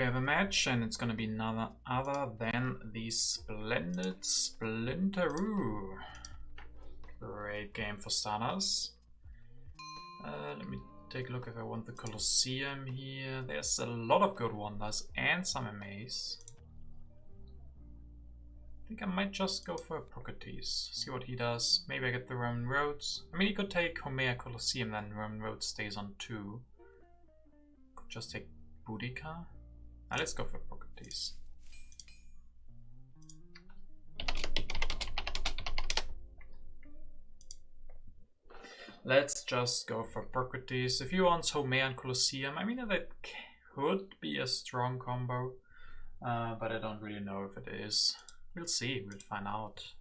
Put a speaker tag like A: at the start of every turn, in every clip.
A: We have a match, and it's gonna be none other than the splendid Splinter. Great game for starters. Let me take a look if I want the Colosseum here. There's a lot of good wonders and some MAs. I think I might just go for Hippocrates, see what he does. Maybe I get the Roman roads. I mean, he could take Homer Colosseum, then Roman road stays on 2. Could just take Boudica. Now let's go for Hippocrates. Let's just go for Hippocrates. If he wants Homer and Colosseum, I mean, that could be a strong combo, but I don't really know if it is. We'll see, we'll find out.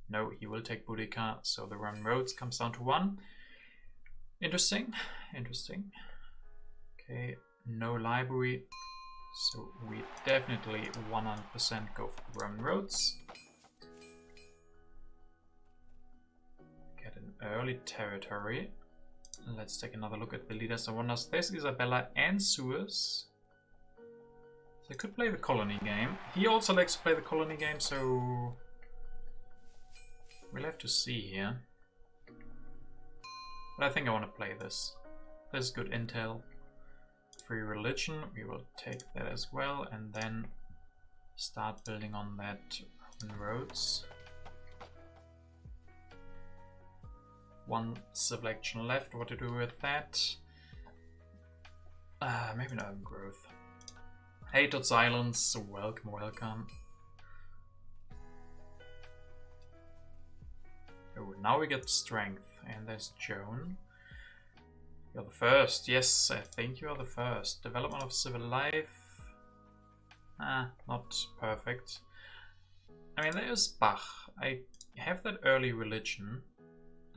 A: No, he will take Boudica, so the Roman roads comes down to 1. Interesting, interesting. Okay, no library, so we definitely 100% go for the Roman roads. Get an early territory. Let's take another look at the leaders and wonders. There's Isabella and Suez. So I could play the colony game. He also likes to play the colony game, so we'll have to see here. But I think I want to play this. This is good intel. Free religion, we will take that as well, and then start building on that Roman roads. 1 civil action left. What to do with that? Maybe not growth. Hey, Todd Silence, welcome, welcome. Oh, now we get strength, and there's Joan. You're the first, yes, I think you are the first. Development of civil life. Not perfect. I mean, there's Bach. I have that early religion.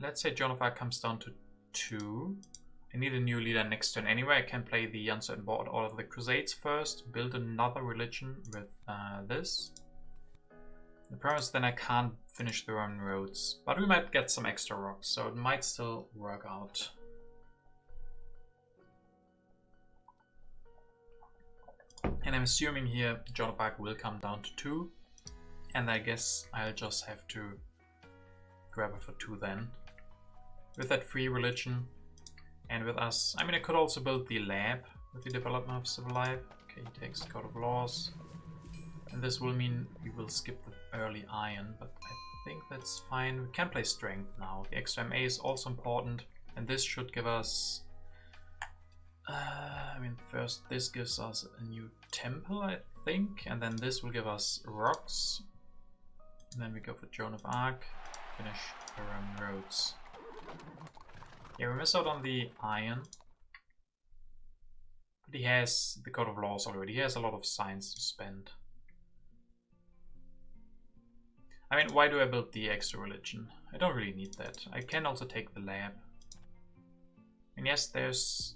A: Let's say Joan of Arc comes down to 2. I need a new leader next turn anyway. I can play the Uncertain Board Order of the Crusades first, build another religion with this. The problem is then I can't finish the Roman roads, but we might get some extra rocks, so it might still work out. And I'm assuming here Joan of Arc will come down to 2, and I guess I'll just have to grab her for 2 then. With that free religion. And with us, I mean, I could also build the lab with the development of civil life. Okay, he takes Code of Laws. And this will mean we will skip the early iron, but I think that's fine. We can play strength now. The extra MA is also important, and this should give us... I mean, first this gives us a new temple, I think, and then this will give us rocks. And then we go for Joan of Arc, finish the Roman roads. Yeah, we miss out on the iron. But he has the Code of Laws already. He has a lot of science to spend. I mean, why do I build the extra religion? I don't really need that. I can also take the lab. And yes, there's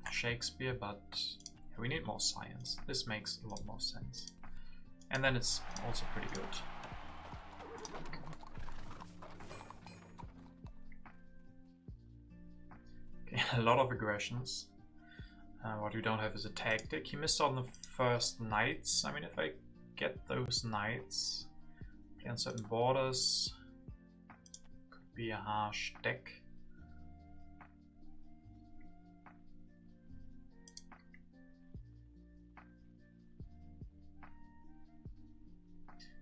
A: Shakespeare, but we need more science. This makes a lot more sense. And then it's also pretty good. A lot of aggressions. What we don't have is a tactic. He missed on the first knights. I mean, if I get those knights, play on certain borders, could be a harsh deck.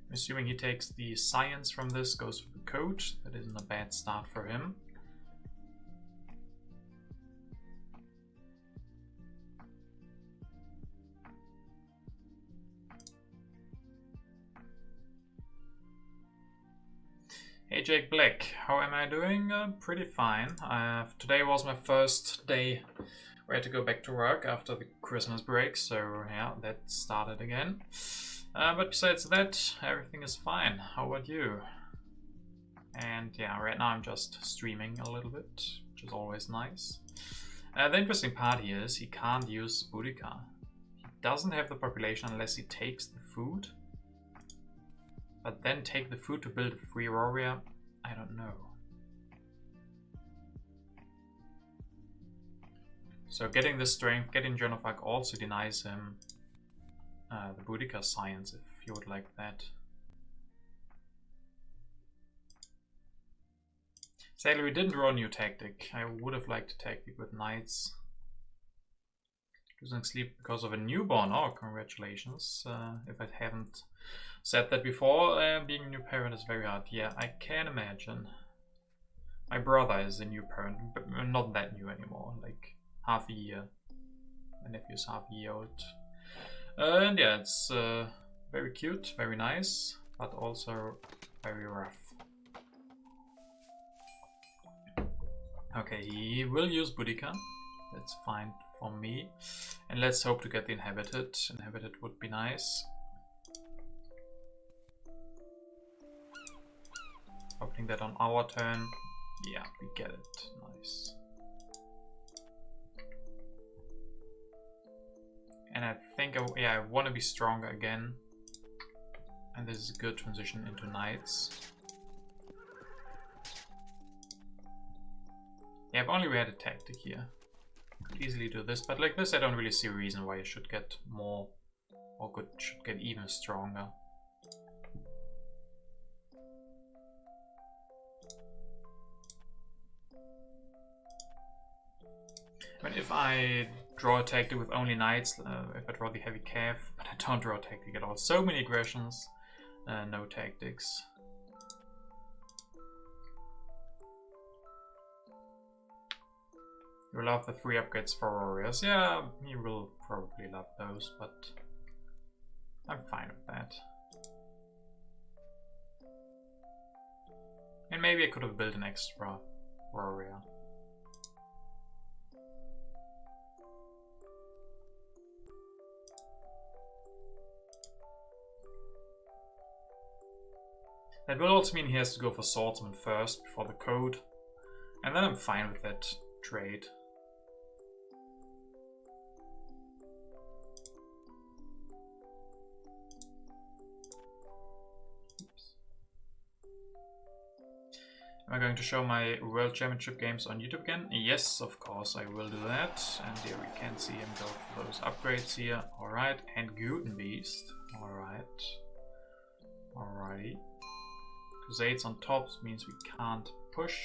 A: I'm assuming he takes the science from this, goes for the code. That isn't a bad start for him. Hey Jake Black, how am I doing? Pretty fine. Today was my first day where I had to go back to work after the Christmas break, so yeah, that started again. But besides that, everything is fine. How about you? And yeah, right now I'm just streaming a little bit, which is always nice. The interesting part here is he can't use Boudica. He doesn't have the population unless he takes the food. But then take the food to build a free warrior? I don't know. So getting the strength, getting Joan of Arc also denies him the Boudica science if you would like that. Sadly, we didn't draw a new tactic. I would have liked a tactic with knights. Losing sleep because of a newborn. Oh, congratulations. If I haven't said that before, being a new parent is very hard. Yeah, I can imagine. My brother is a new parent, but not that new anymore, like half a year. My nephew's half a year old. And yeah, it's very cute, very nice, but also very rough. Okay, he will use Boudica. That's fine for me. And let's hope to get the Inhabited. Inhabited would be nice. Opening that on our turn. Yeah, we get it. Nice. And I think, I want to be stronger again. And this is a good transition into knights. Yeah, if only we had a tactic here. Could easily do this, but like this I don't really see a reason why I should get more, or should get even stronger. I mean, if I draw a tactic with only knights, if I draw the heavy cav, but I don't draw a tactic at all. So many aggressions, no tactics. You love the 3 upgrades for warriors. Yeah, you will probably love those, but I'm fine with that. And maybe I could have built an extra warrior. That will also mean he has to go for swordsman first before the code. And then I'm fine with that trade. Am I going to show my World Championship games on YouTube again? Yes, of course I will do that. And there we can see him go for those upgrades here. Alright, and Gutenbeast. Alright. Alrighty. Crusades on top means we can't push.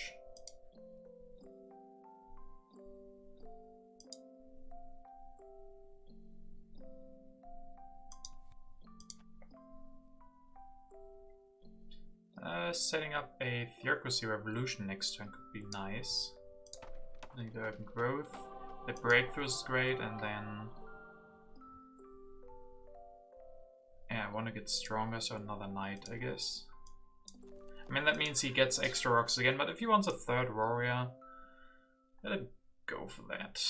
A: Setting up a Theocracy Revolution next turn could be nice. I think the Urban Growth. The Breakthrough is great, and then... yeah, I want to get stronger, so another Knight, I guess. I mean, that means he gets extra rocks again, but if he wants a 3rd Warrior, let him go for that.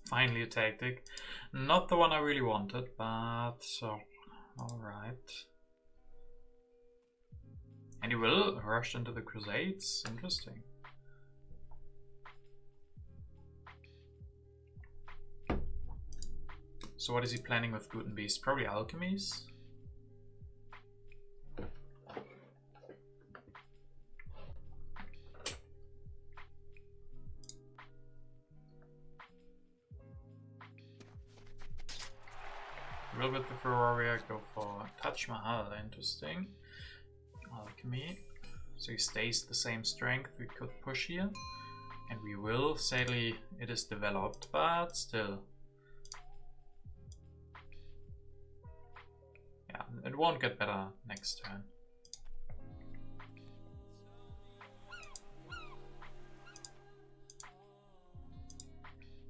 A: Finally a tactic. Not the one I really wanted, but alright. And he will rush into the Crusades. Interesting. So what is he planning with Gutenbeast? Probably alchemies? A little bit before warrior, go for Taj Mahal, interesting. Alchemy. So he stays the same strength, we could push here. And we will, sadly it is developed, but still. Yeah, it won't get better next turn.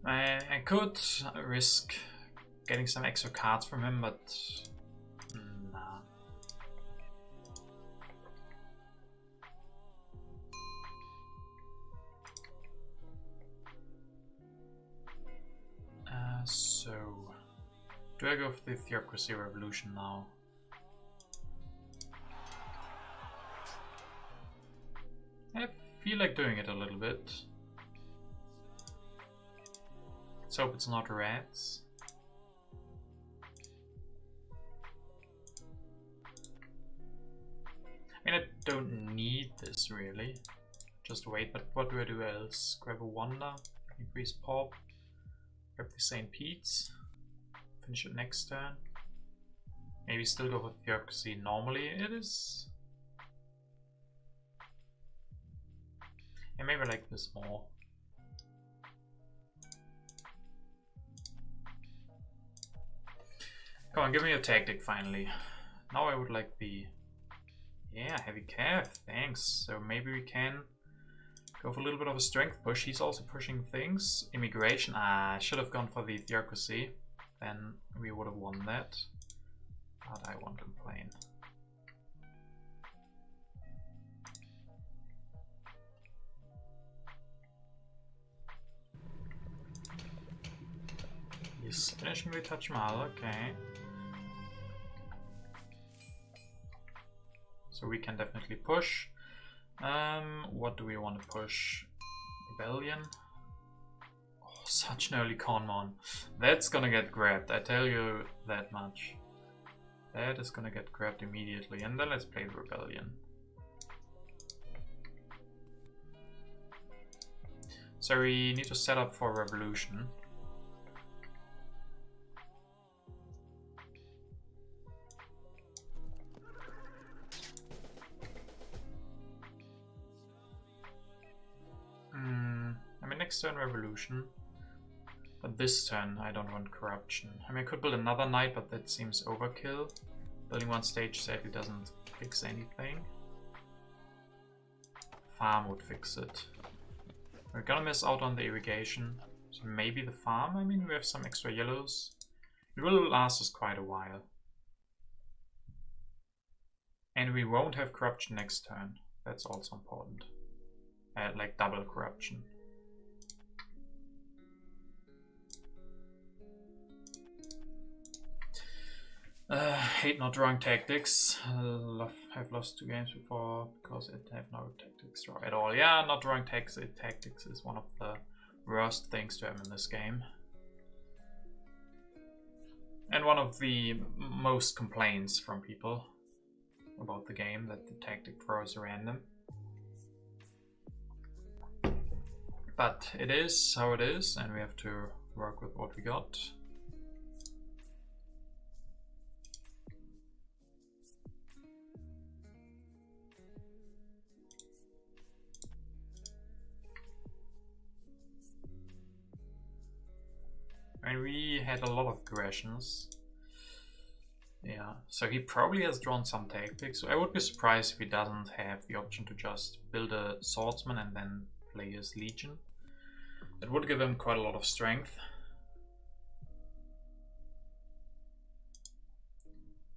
A: I could risk getting some extra cards from him, but nah. So, do I go for the Theocracy Revolution now? I feel like doing it a little bit. Let's hope it's not rats. I mean, I don't need this really. Just wait, but what do I do else? Grab a Wonder, increase Pop, grab the St. Pete's, finish it next turn. Maybe still go for Theocracy. Normally it is. Yeah, maybe I like this more. Come on, give me a tactic finally. Now I would like the... Yeah, heavy calf, thanks. So maybe we can go for a little bit of a strength push. He's also pushing things. Immigration, I should have gone for the Theocracy. Then we would have won that. But I won't complain. He's finishing with Taj Mahal, okay. So we can definitely push. What do we want to push? Rebellion? Oh, such an early con mon. That's gonna get grabbed, I tell you that much. That is gonna get grabbed immediately. And then let's play the Rebellion. So we need to set up for revolution. I mean, next turn revolution, but this turn I don't want corruption. I mean, I could build another knight, but that seems overkill. Building one stage sadly doesn't fix anything. Farm would fix it. We're gonna miss out on the irrigation, so maybe the farm. I mean, we have some extra yellows. It will last us quite a while. And we won't have corruption next turn. That's also important. Like double corruption. Hate not drawing tactics. I've lost 2 games before because I have no tactics draw at all. Yeah, not drawing tactics is one of the worst things to have in this game. And one of the most complaints from people about the game, that the tactic draw is random. But it is how it is, and we have to work with what we got. And we had a lot of aggressions. Yeah, so he probably has drawn some tactics. So I would be surprised if he doesn't have the option to just build a swordsman and then play his legion. It would give him quite a lot of strength.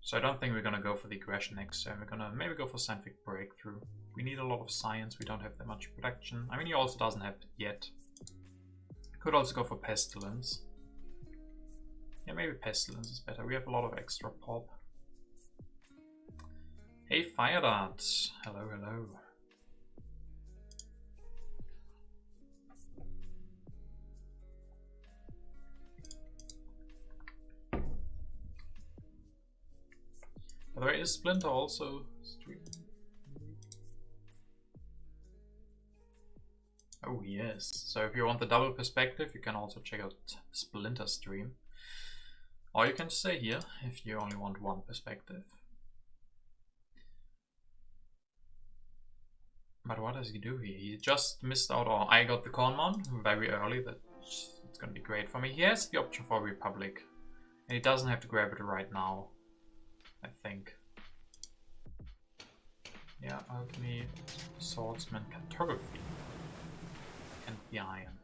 A: So I don't think we're gonna go for the aggression next turn. We're gonna maybe go for scientific breakthrough. We need a lot of science, we don't have that much protection. I mean, he also doesn't have it yet. Could also go for pestilence. Yeah, maybe pestilence is better. We have a lot of extra pop. Hey, Fire Dart. Hello, hello. By the way, is Splinter also streaming? Oh yes. So if you want the double perspective, you can also check out Splinter stream. Or you can stay here if you only want one perspective. But what does he do here? He just missed out on... I got the Conmon very early. That's gonna be great for me. He has the option for Republic. And he doesn't have to grab it right now, I think. Yeah, Alchemy, Swordsman, Cartography. And the Iron.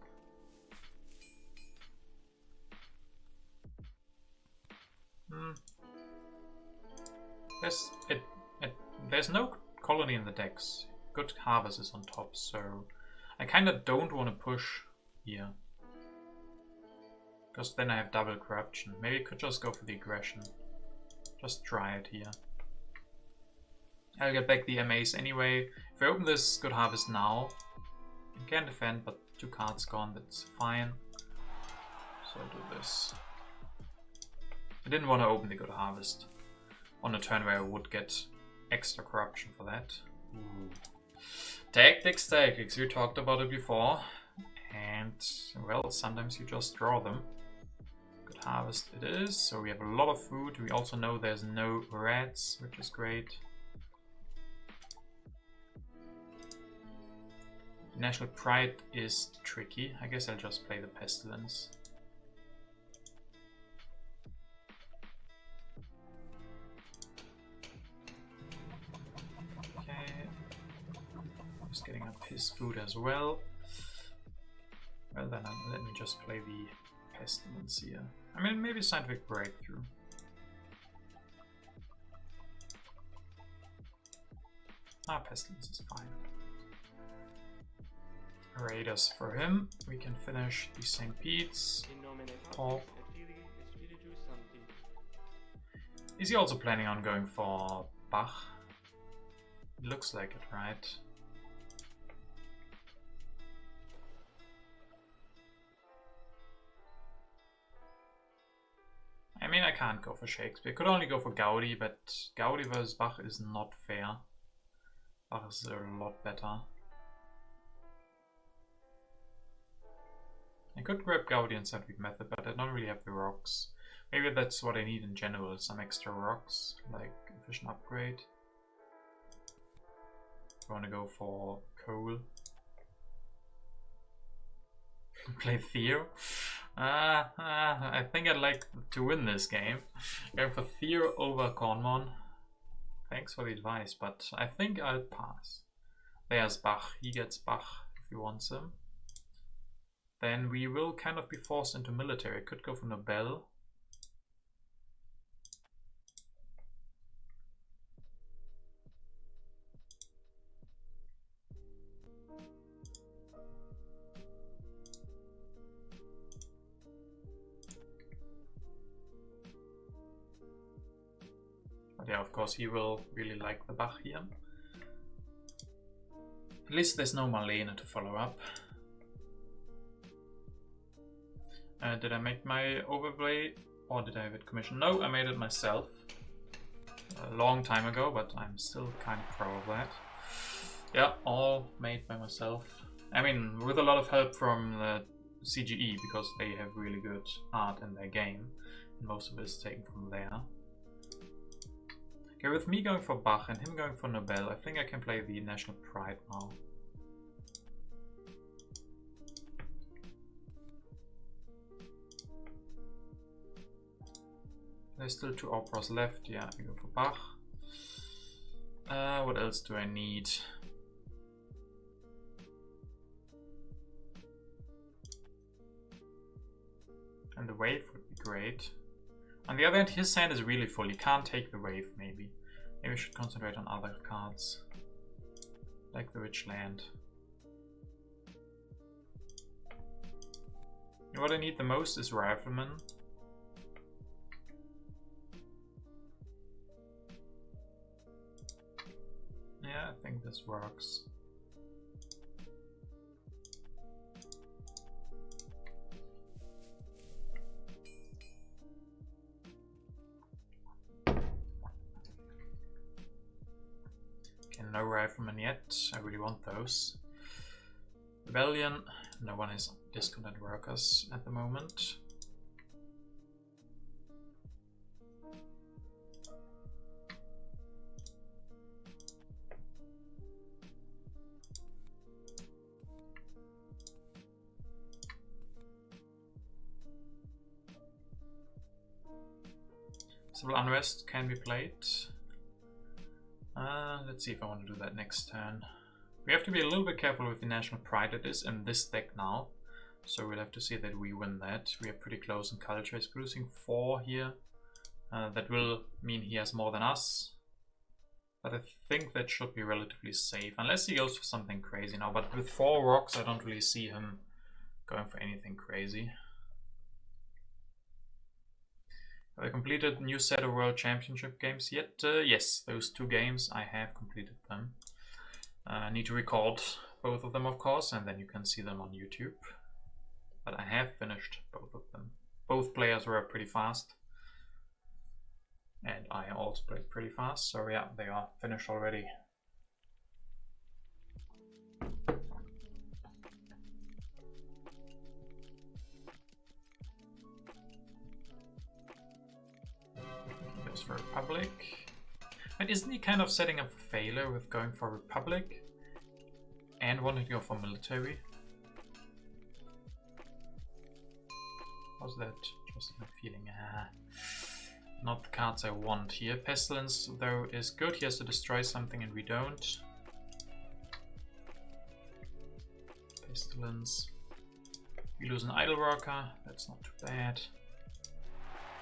A: There's no colony in the decks. Good Harvest is on top, so I kinda don't want to push here. Because then I have double corruption. Maybe I could just go for the aggression. Just try it here. I'll get back the MAs anyway. If I open this Good Harvest now, I can defend, but 2 cards gone, that's fine. So I'll do this. I didn't want to open the Good Harvest on a turn where I would get extra corruption for that. Ooh. Tactics, we talked about it before. And, well, sometimes you just draw them. Good harvest it is, so we have a lot of food. We also know there's no rats, which is great. National Pride is tricky. I guess I'll just play the Pestilence. Just getting up his food as well. Well then, let me just play the Pestilence here. I mean, maybe Scientific Breakthrough. Pestilence is fine. Raiders for him. We can finish the St. Pete's. Pop. Is he also planning on going for Bach? It looks like it, right? I mean, I can't go for Shakespeare. Could only go for Gaudi, but Gaudi versus Bach is not fair. Bach is a lot better. I could grab Gaudi and Scientific Method, but I don't really have the rocks. Maybe that's what I need in general, some extra rocks, like Efficient Upgrade. I want to go for Coal. Play Theo. I think I'd like to win this game. Going for Theo over Cornmon. Thanks for the advice, but I think I'll pass. There's Bach. He gets Bach if he wants him. Then we will kind of be forced into military. Could go for Nobel. But yeah, of course he will really like the Bach here. At least there's no Marlene to follow up. Did I make my overlay or did I have it commissioned? No, I made it myself a long time ago, but I'm still kind of proud of that. Yeah, all made by myself. I mean, with a lot of help from the CGE, because they have really good art in their game. And most of it is taken from there. Okay, with me going for Bach and him going for Nobel, I think I can play the National Pride now. There's still 2 operas left. Yeah, I go for Bach. What else do I need? And the wave would be great. On the other hand, his hand is really full. He can't take the wave, maybe. Maybe we should concentrate on other cards. Like the Rich Land. What I need the most is Rifleman. Yeah, I think this works. Okay, no Rifleman yet. I really want those. Rebellion. No one is discontent workers at the moment. Civil Unrest can be played. Let's see if I want to do that next turn. We have to be a little bit careful with the National Pride. It is in this deck now, so we'll have to see that we win that. We are pretty close in culture. He's producing 4 here. That will mean he has more than us, but I think that should be relatively safe, unless he goes for something crazy now. But with 4 rocks, I don't really see him going for anything crazy. Have I completed new set of World Championship games yet? Yes, those 2 games, I have completed them. I need to record both of them, of course, and then you can see them on YouTube. But I have finished both of them. Both players were pretty fast. And I also played pretty fast, so yeah, they are finished already. Goes for Republic. But isn't he kind of setting up a failure with going for Republic and wanting to go for military? How's that? Just my feeling. Not the cards I want here. Pestilence, though, is good. He has to destroy something and we don't. Pestilence. We lose an Idle Worker. That's not too bad.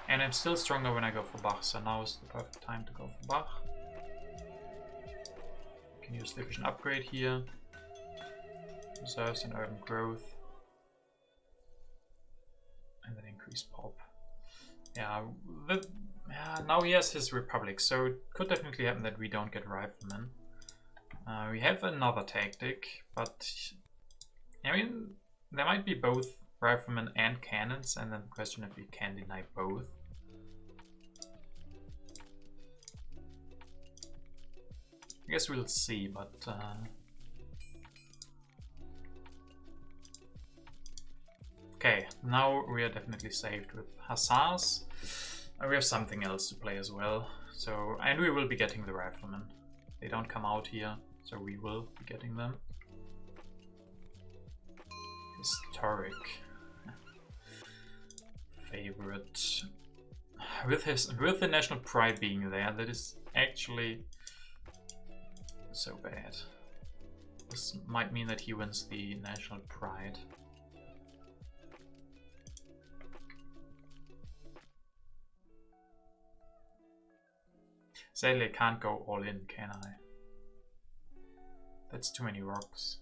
A: And I'm still stronger when I go for Bach, so now is the perfect time to go for Bach. Can use Division Upgrade here. Reserves and Urban Growth. And then increase Pop. Yeah, now he has his Republic, so it could definitely happen that we don't get Riflemen. We have another tactic, but I mean, there might be both Riflemen and Cannons, and then the question if we can deny both. I guess we'll see, but okay, now we are definitely saved with Hussars. We have something else to play as well. So, and we will be getting the Riflemen. They don't come out here, so we will be getting them. Historic. Favorite. With the National Pride being there, that is actually so bad. This might mean that he wins the National Pride. Sadly, I can't go all in, can I? That's too many rocks.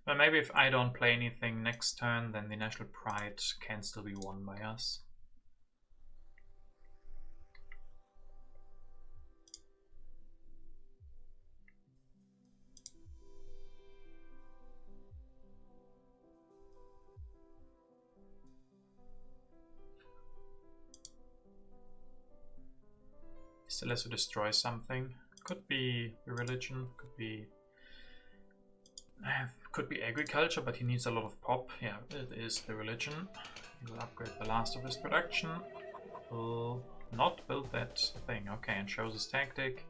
A: But maybe if I don't play anything next turn, then the National Pride can still be won by us. Still has to destroy something. Could be religion, could be agriculture, but he needs a lot of pop. Yeah, it is the religion. He will upgrade the last of his production. Will not build that thing. Okay, and shows his tactic.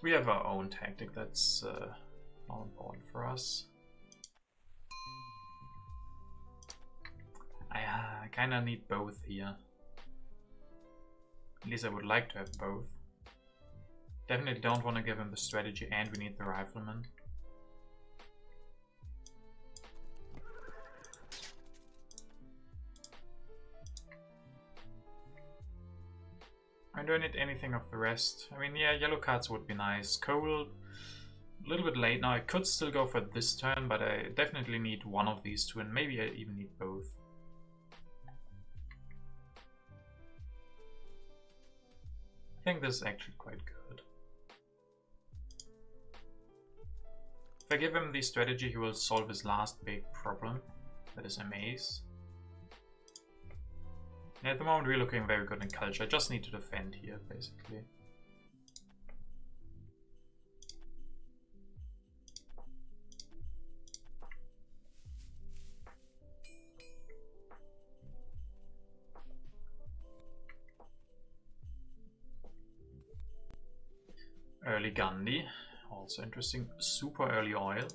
A: We have our own tactic. That's not important for us. I kind of need both here. At least I would like to have both. Definitely don't want to give him the strategy, and we need the Rifleman. I don't need anything of the rest. I mean, yeah, yellow cards would be nice. Coal, a little bit late now. I could still go for this turn, but I definitely need one of these two, and maybe I even need both. I think this is actually quite good. If I give him the strategy, he will solve his last big problem. That is Amaze. At the moment we're looking very good in culture. I just need to defend here, basically. Early Gandhi, also interesting. Super early oil.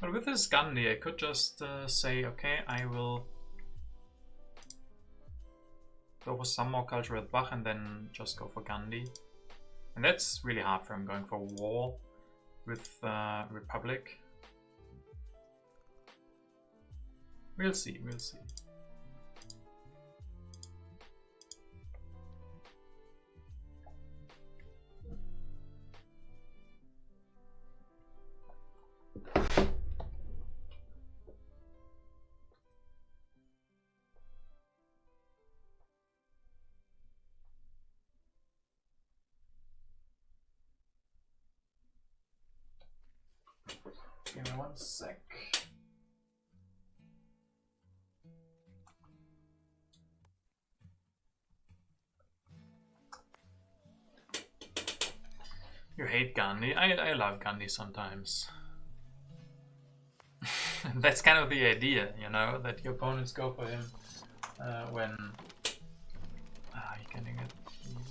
A: But with this Gandhi, I could just say, okay, I will go for some more culture with Bach and then just go for Gandhi. And that's really hard for him, going for war with Republic. We'll see, we'll see. Give me 1 sec. You hate Gandhi. I love Gandhi sometimes. That's kind of the idea, you know, that your opponents go for him when you can get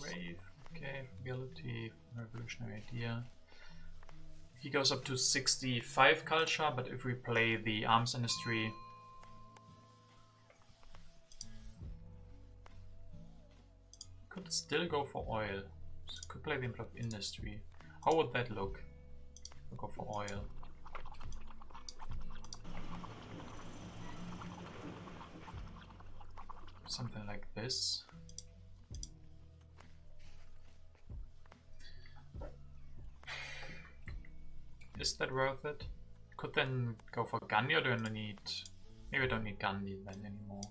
A: Wave, okay, ability, revolutionary idea. He goes up to 65 culture, but if we play the arms industry, could still go for oil. So could play the input of industry. How would that look? We'll go for oil. Something like this. Is that worth it? Could then go for Gandhi, or do I need... Maybe I don't need Gandhi then anymore.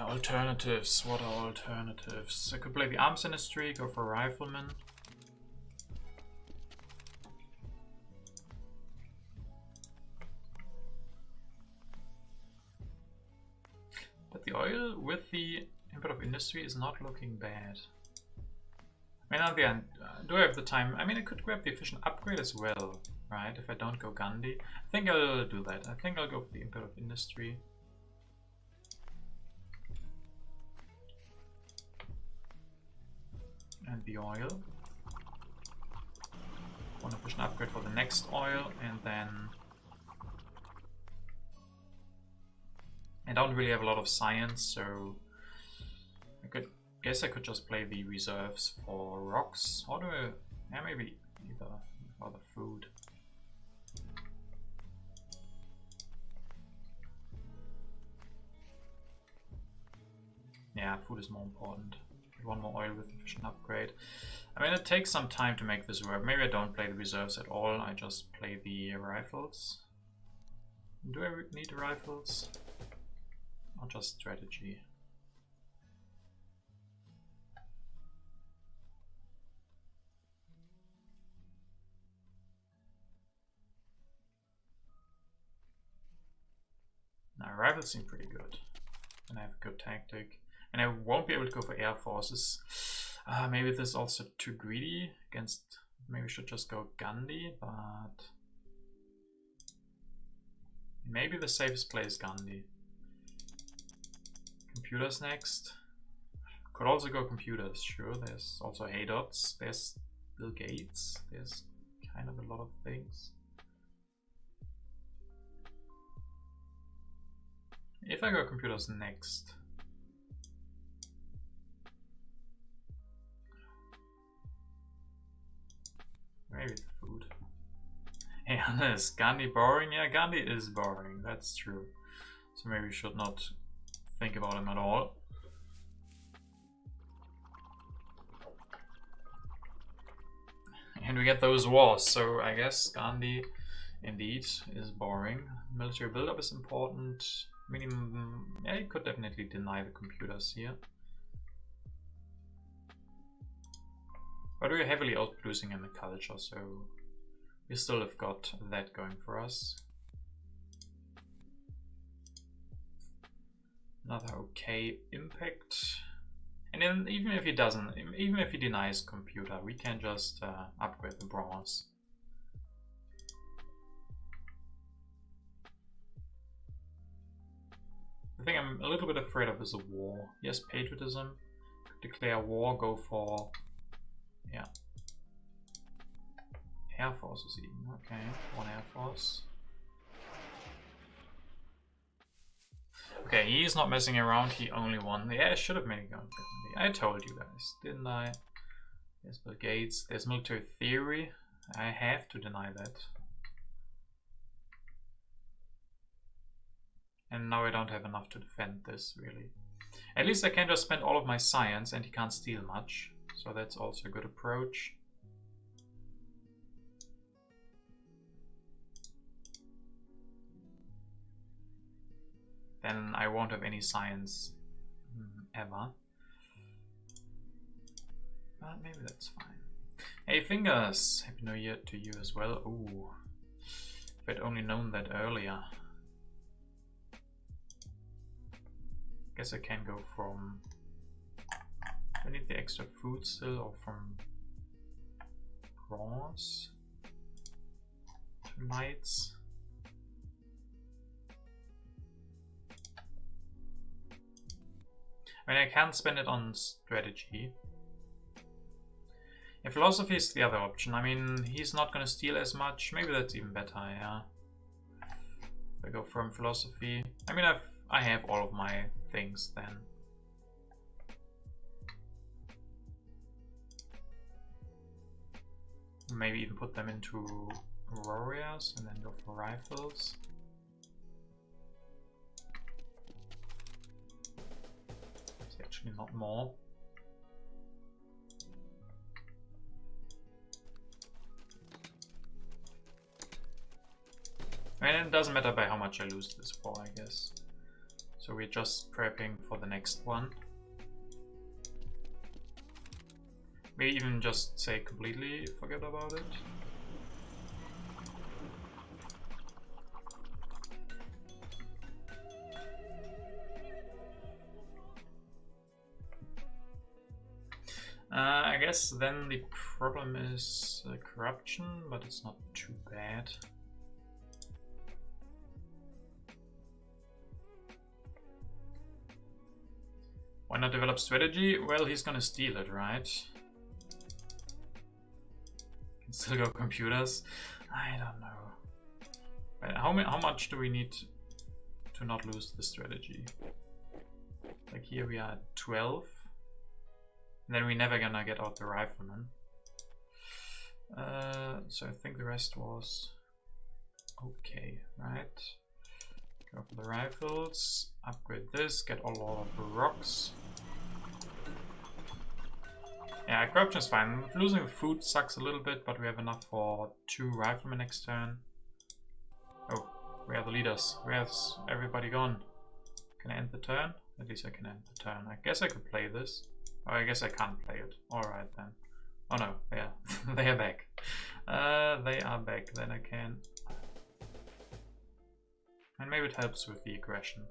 A: Alternatives. What are alternatives? I could play the arms industry, go for rifleman. But the oil with the input of industry is not looking bad. I mean, on the end, do I have the time? I mean, I could grab the efficient upgrade as well, right? If I don't go Gandhi. I think I'll do that. I think I'll go for the input of industry. And the oil. One efficient upgrade for the next oil, and then I don't really have a lot of science, so I guess I could just play the reserves for rocks. Or do I? Yeah, maybe either for the food. Yeah, food is more important. One more oil with efficient upgrade. I mean, it takes some time to make this work. Maybe I don't play the reserves at all. I just play the rifles. Do I need rifles? Or just strategy? Now, rifles seem pretty good. And I have a good tactic. And I won't be able to go for air forces. Maybe this is also too greedy against... Maybe we should just go Gandhi, but... Maybe the safest play is Gandhi. Computers next. Could also go computers, sure. There's also Haydots. There's Bill Gates. There's kind of a lot of things. If I go computers next... Maybe the food. Hey, is Gandhi boring? Yeah, Gandhi is boring. That's true. So maybe we should not think about him at all. And we get those wars. So I guess Gandhi indeed is boring. Military buildup is important. Minimum. Yeah, you could definitely deny the computers here. But we're heavily outproducing in the culture, so we still have got that going for us. Another okay impact. And then even if he doesn't, even if he denies computer, we can just upgrade the bronze. The thing I'm a little bit afraid of is a war. Yes, patriotism. Declare war, go for... Yeah. Air forces even, okay. One air force. Okay, he's not messing around, he only won. Yeah, I should have made it go. I told you guys, didn't I? There's Bill Gates, there's military theory. I have to deny that. And now I don't have enough to defend this, really. At least I can just spend all of my science and he can't steal much. So that's also a good approach. then I won't have any science ever. But maybe that's fine. Hey Fingers, Happy New Year to you as well. Ooh, if I'd only known that earlier. Guess I can go from... I need the extra food still, or from bronze to knights. I mean, I can spend it on strategy. Yeah, philosophy is the other option. I mean, he's not gonna steal as much. Maybe that's even better, yeah. If I go from philosophy. I mean, I have all of my things then. Maybe even put them into warriors and then go for rifles. It's actually not more. And it doesn't matter by how much I lose this war, I guess. So we're just prepping for the next one. Maybe even just say completely forget about it. I guess then the problem is corruption, but it's not too bad. Why not develop strategy? Well, he's gonna steal it, right? Can still go computers. I don't know. But how much do we need to not lose the strategy? Like here we are at 12. And then we're never gonna get out the rifleman. So I think the rest was okay, right? Go for the rifles, upgrade this, get a lot of rocks. Yeah, corruption is fine. Losing food sucks a little bit, but we have enough for 2 riflemen next turn. Oh, where are the leaders? Where's everybody gone? Can I end the turn? At least I can end the turn. I guess I could play this. Oh, I guess I can't play it. Alright then. Oh no, yeah, they are back. They are back, then I can... And maybe it helps with the aggression.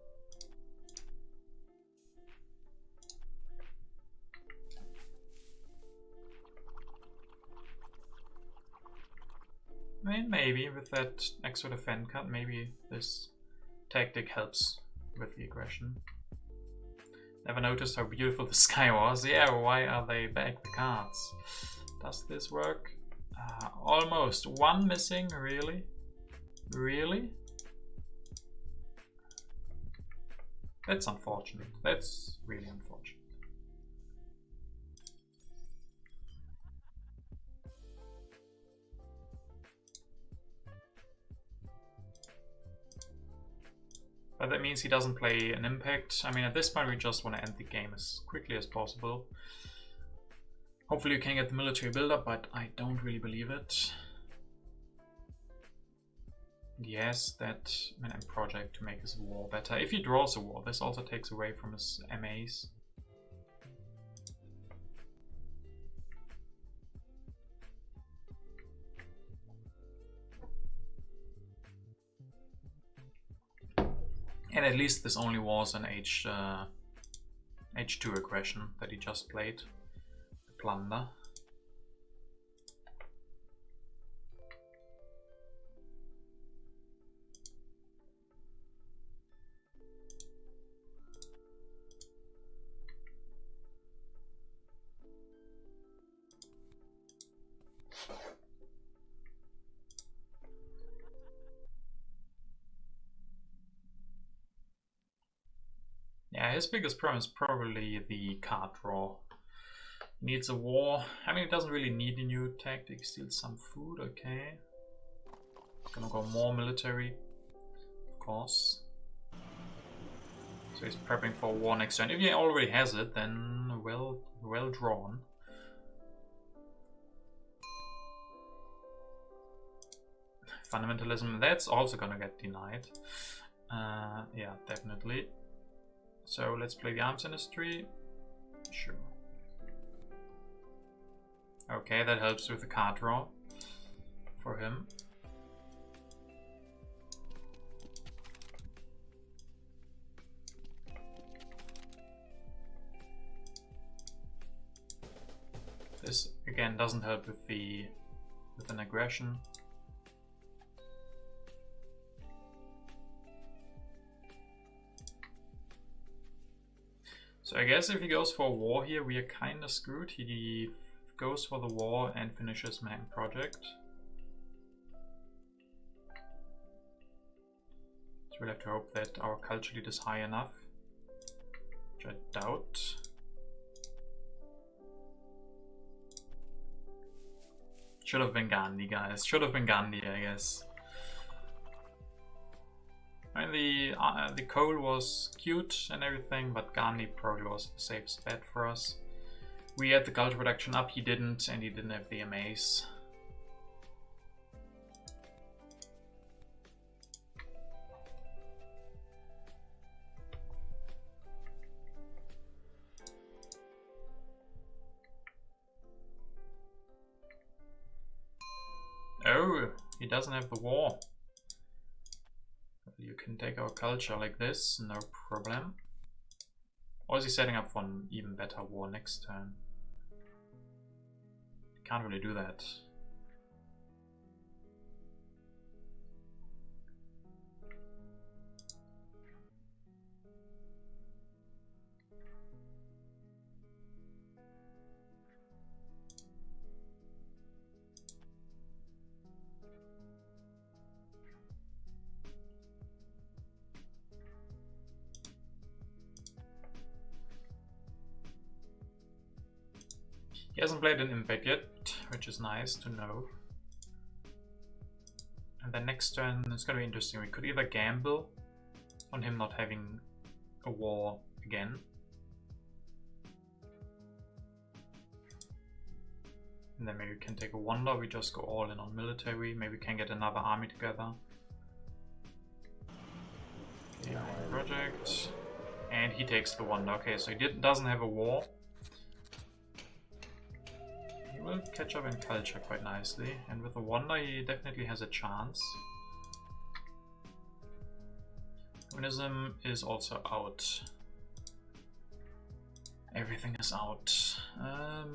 A: I mean, maybe with that extra defend cut, maybe this tactic helps with the aggression. Never noticed how beautiful the sky was. Yeah, why are they back, the cards? Does this work? Almost. 1 missing, really? Really? That's unfortunate. That's really unfortunate. But that means he doesn't play an impact. I mean, at this point we just want to end the game as quickly as possible. Hopefully you can get the military buildup, but I don't really believe it. Yes, that project to make his war better. If he draws a war, this also takes away from his MAs. And at least this only was an H2 aggression that he just played. The plunder. Yeah, his biggest problem is probably the card draw. Needs a war. I mean, it doesn't really need a new tactic. Steals some food, okay. Gonna go more military, of course. So he's prepping for war next turn. If he already has it, then well drawn. Fundamentalism, that's also gonna get denied. Yeah, definitely. So let's play the arms industry. Sure. Okay, that helps with the card draw for him. This again doesn't help with an aggression. So I guess if he goes for a war here, we are kind of screwed. He goes for the war and finishes Man Project. So we'll have to hope that our culture lead is high enough, which I doubt. Should have been Gandhi, guys. Should have been Gandhi, I guess. And the coal was cute and everything, but Gandhi probably was the safest bet for us. We had the culture production up, he didn't, and he didn't have the MAs. Oh, he doesn't have the war. You can take our culture like this, no problem. Or is he setting up for an even better war next turn? Can't really do that. He hasn't played an impact yet, which is nice to know. And then next turn it's gonna be interesting. We could either gamble on him not having a war again. And then maybe we can take a wonder, we just go all in on military, maybe we can get another army together. Okay, project. And he takes the wonder. Okay, so he doesn't have a war. He will catch up in culture quite nicely, and with the wonder he definitely has a chance. Communism is also out. Everything is out.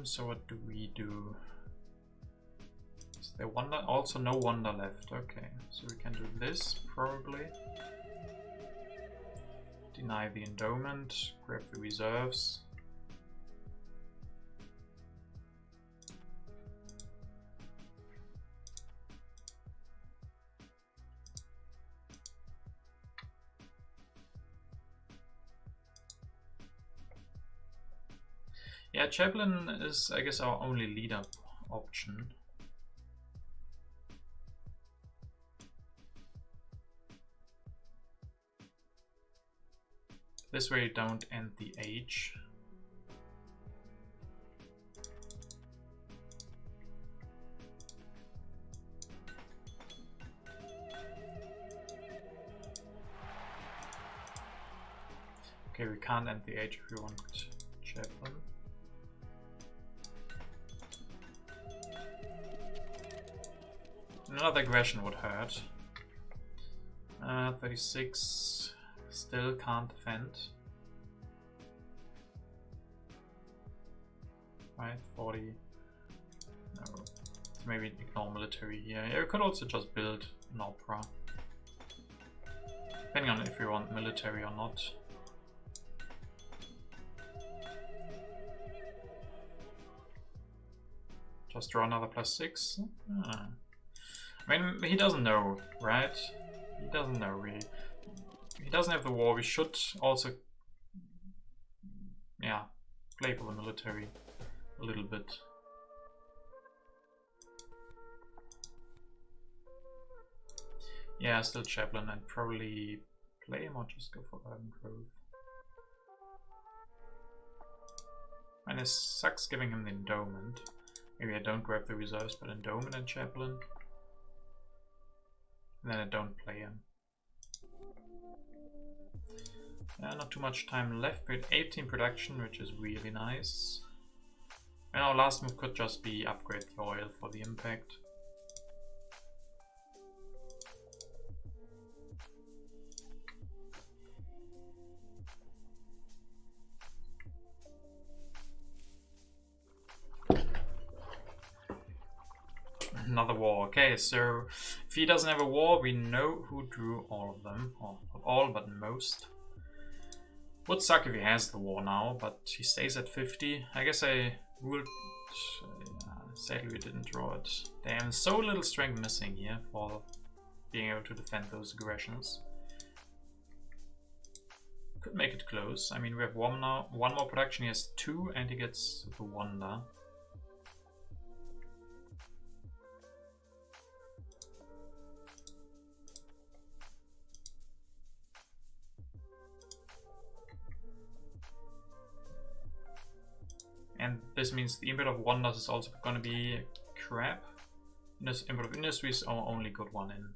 A: So what do we do? Is there wonder? Also no wonder left. Okay, so we can do this probably. Deny the endowment, grab the reserves. Yeah, Chaplain is, I guess, our only leader option. This way you don't end the age. Okay, we can't end the age if we want Chaplain. Another aggression would hurt. 36, still can't defend. Right, 40. No, maybe ignore military here. Yeah, we could also just build an opera. Depending on if we want military or not. Just draw another +6. I mean, he doesn't know, right? He doesn't know really. He doesn't have the war. We should also, yeah, play for the military a little bit. Yeah, still Chaplain, and probably play him or just go for Urban Growth. And it sucks giving him the endowment. Maybe I don't grab the reserves, but endowment and Chaplain. And then I don't play him. Not too much time left. We had 18 production, which is really nice. And our last move could just be upgrade the oil for the impact. Another war. Okay, so if he doesn't have a war, we know who drew all of them. Or not all, but most. Would suck if he has the war now, but he stays at 50. I guess I ruled... sadly we didn't draw it. Damn, so little strength missing here for being able to defend those aggressions. Could make it close. I mean, we have one now. One more production, he has 2, and he gets the wonder. And this means the input of wonders is also going to be crap. Input of industry is our only good one in.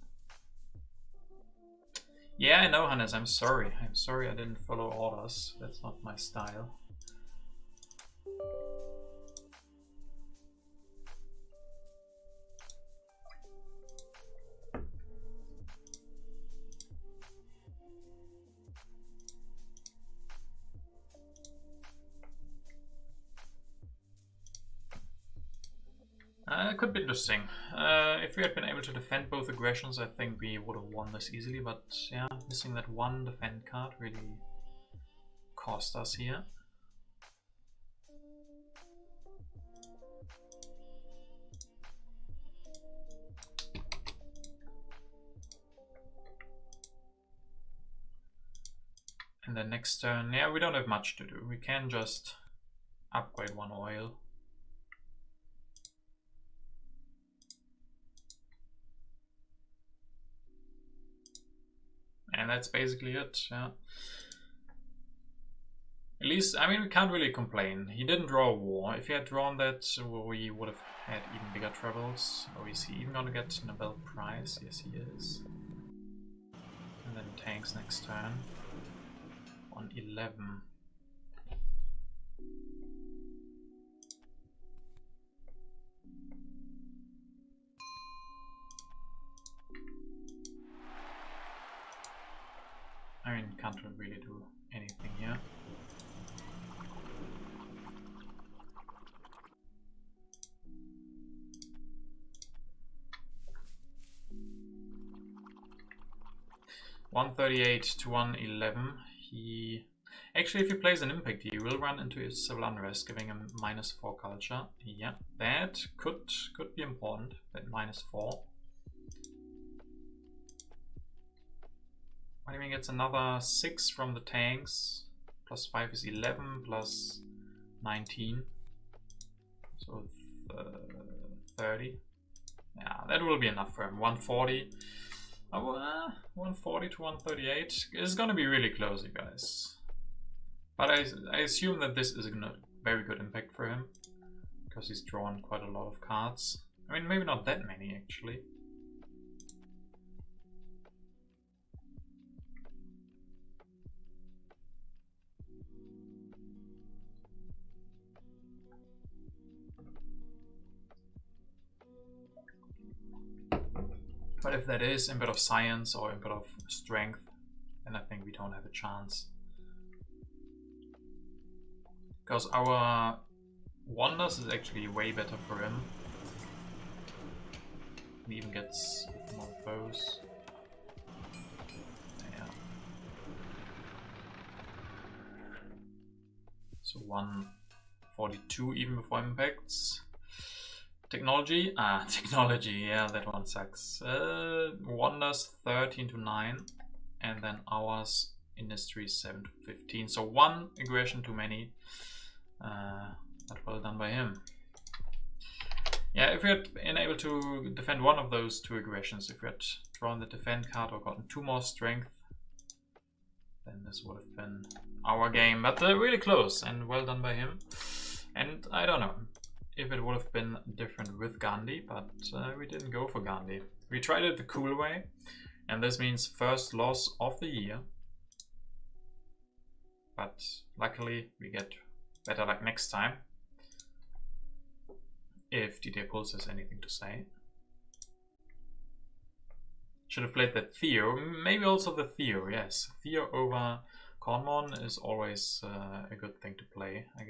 A: Yeah, I know, Hannes, I'm sorry. I'm sorry I didn't follow orders. That's not my style. It could be interesting. If we had been able to defend both aggressions, I think we would have won this easily, but yeah, missing that one defend card really cost us here. And then next turn, yeah, we don't have much to do. We can just upgrade one oil. And that's basically it, yeah. At least, I mean, we can't really complain. He didn't draw a war. If he had drawn that, we would have had even bigger troubles. Oh, is he even gonna get Nobel Prize? Yes, he is. And then tanks next turn. On 11. I mean, can't really do anything here. $138 to 111. He actually, if he plays an impact, he will run into his civil unrest, giving him -4 culture. Yeah, that could be important. That -4. I mean, gets another 6 from the tanks. +5 is 11, plus 19. So 30. Yeah, that will be enough for him. 140. 140 to 138 is gonna be really close, you guys. But I assume that this is a very good impact for him, because he's drawn quite a lot of cards. I mean, maybe not that many actually. But if that is input of science or input of strength, then I think we don't have a chance. Because our wonders is actually way better for him. He even gets more of those. Yeah. So 142 even before impacts. Technology? Technology, yeah, that one sucks. Wonders 13 to 9, and then ours industry 7 to 15. So 1 aggression too many. But well done by him. Yeah, if we had been able to defend one of those 2 aggressions, if we had drawn the defend card or gotten 2 more strength, then this would have been our game. But really close, and well done by him. And I don't know if it would have been different with Gandhi, but we didn't go for Gandhi. We tried it the cool way, and this means first loss of the year. but luckily we get better luck next time. If TTAPulse has anything to say. Should have played that Theo, maybe also the Theo, yes. Theo over Cornmon is always a good thing to play, I guess.